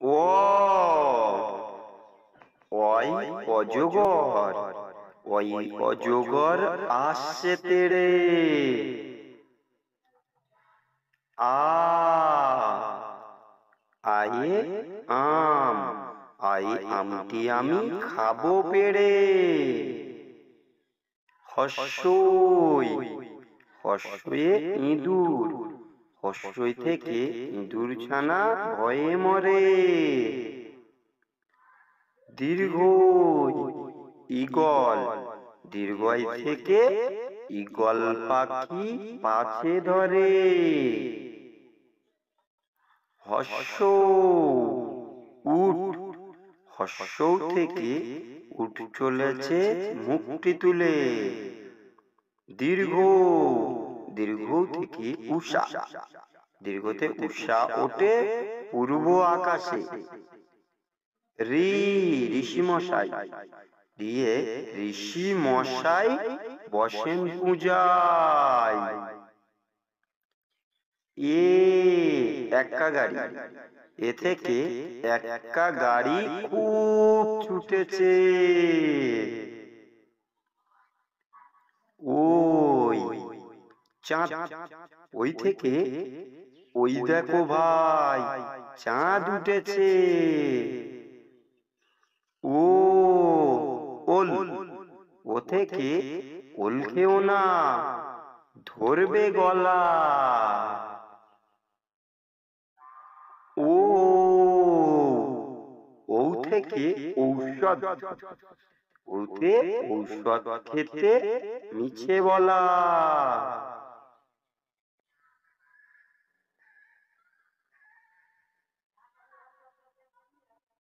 ও ওই অজগর, ওই অজগর আসছে তেড়ে। আ আয়ে আম, আই আমটি আমি খাবো পেড়ে। হস্যই, হস্যে ইঁদুর, হস্যই থেকে ইঁদুর ছানা ভয়ে মরে। দীর্ঘই, ঈগল, দীর্ঘই থেকে ঈগল পাখি পাছে ধরে। হস্য উট, হস্য থেকে উট চলেছে মুখটি তুলে। দীর্ঘ, দীর্ঘ থেকে উষা, দীর্ঘতে উষা ওঠে পূর্ব আকাশে। ঋ, ঋষি মশাই, দিয়ে ঋষি মশাই বসেন পূজায়। এ, এক্কা গাড়ি, এ থেকে এক্কা গাড়ি খুব ছুটেছে। ওই চাঁদ, ওই থেকে ওই দেখো ভাই চাঁদ উঠেছে। ও ওল, ও থেকে ওল খেও না, ধরবে গলা। ও, ও থেকে ঔষধ, ওতে ঔষধ খেতে মিছে বলা।